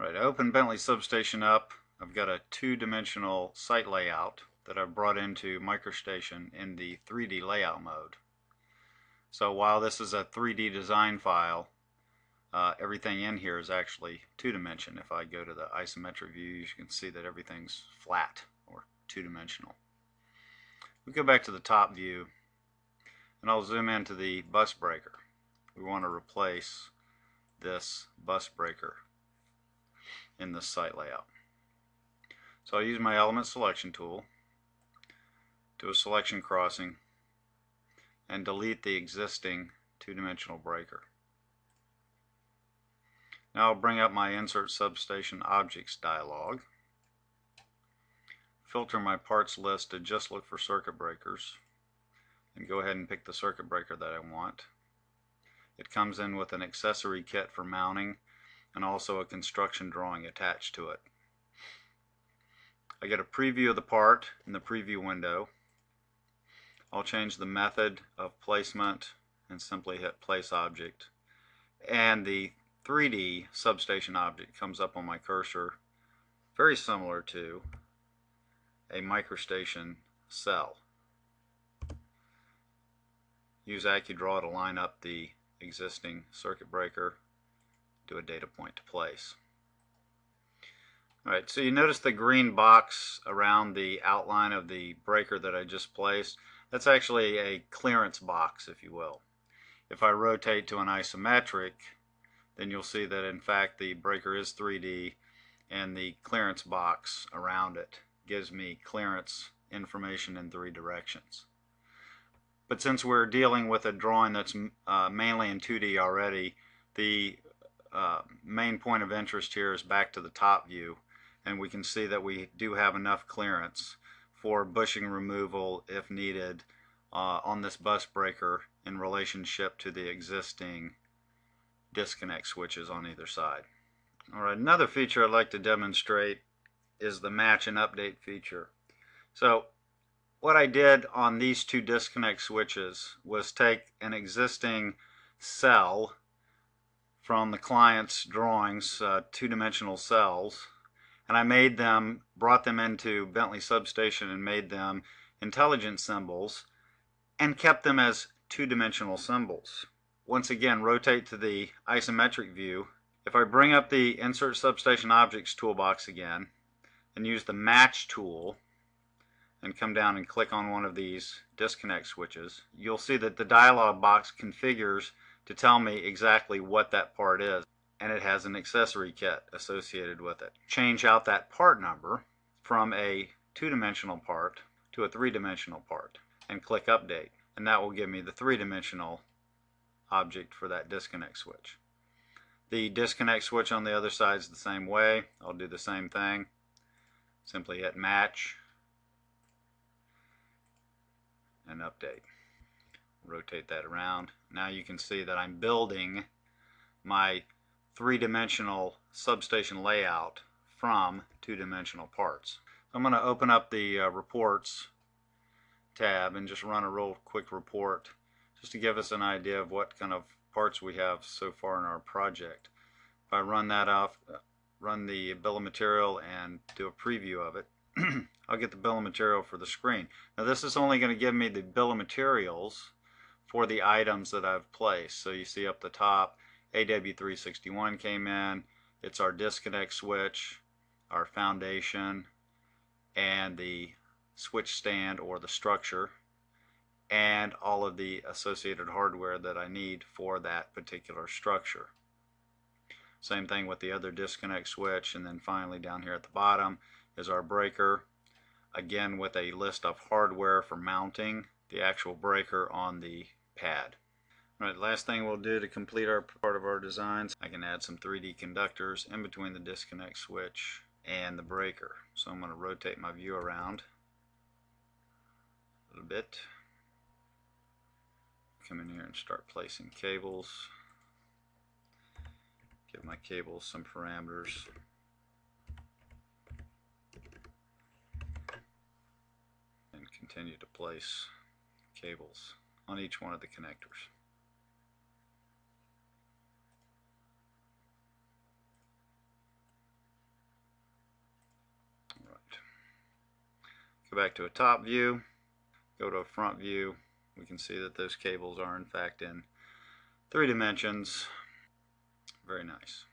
Right, I open Bentley Substation up. I've got a two-dimensional site layout that I've brought into MicroStation in the 3D layout mode. So while this is a 3D design file, everything in here is actually two-dimension. If I go to the isometric view, you can see that everything's flat or two-dimensional. We go back to the top view, and I'll zoom into the bus breaker. We want to replace this bus breaker in this site layout. So I'll use my element selection tool, do a selection crossing, and delete the existing two-dimensional breaker. Now I'll bring up my Insert Substation Objects dialog, filter my parts list to just look for circuit breakers, and go ahead and pick the circuit breaker that I want. It comes in with an accessory kit for mounting and also a construction drawing attached to it. I get a preview of the part in the preview window. I'll change the method of placement and simply hit Place Object, and the 3D substation object comes up on my cursor, very similar to a MicroStation cell. Use AccuDraw to line up the existing circuit breaker, do a data point to place. Alright, so you notice the green box around the outline of the breaker that I just placed. That's actually a clearance box, if you will. If I rotate to an isometric, then you'll see that in fact the breaker is 3D, and the clearance box around it gives me clearance information in 3 directions. But since we're dealing with a drawing that's mainly in 2D already, the main point of interest here is back to the top view, and we can see that we do have enough clearance for bushing removal if needed on this bus breaker in relationship to the existing disconnect switches on either side. Alright, another feature I'd like to demonstrate is the match and update feature. So what I did on these two disconnect switches was take an existing cell from the client's drawings, two-dimensional cells, and I made them, brought them into Bentley Substation and made them intelligent symbols and kept them as two-dimensional symbols. Once again, rotate to the isometric view. If I bring up the Insert Substation Objects toolbox again and use the Match tool and come down and click on one of these disconnect switches, you'll see that the dialog box configures to tell me exactly what that part is, and it has an accessory kit associated with it. Change out that part number from a two-dimensional part to a three-dimensional part and click Update, and that will give me the three-dimensional object for that disconnect switch. The disconnect switch on the other side is the same way. I'll do the same thing. Simply hit Match and Update. Rotate that around. Now you can see that I'm building my three-dimensional substation layout from two-dimensional parts. So I'm going to open up the Reports tab and just run a real quick report just to give us an idea of what kind of parts we have so far in our project. If I run that off, run the bill of material and do a preview of it, I'll get the bill of material for the screen. Now this is only going to give me the bill of materials for the items that I've placed. So you see up the top, AW361 came in, it's our disconnect switch, our foundation, and the switch stand or the structure, and all of the associated hardware that I need for that particular structure. Same thing with the other disconnect switch, and then finally down here at the bottom is our breaker, again with a list of hardware for mounting the actual breaker on the pad. Alright, last thing we'll do to complete our part of our designs, I can add some 3D conductors in between the disconnect switch and the breaker. So I'm going to rotate my view around a little bit. Come in here and start placing cables. Give my cables some parameters. And continue to place cables on each one of the connectors. go back to a top view, go to a front view. We can see that those cables are in fact in 3 dimensions. Very nice.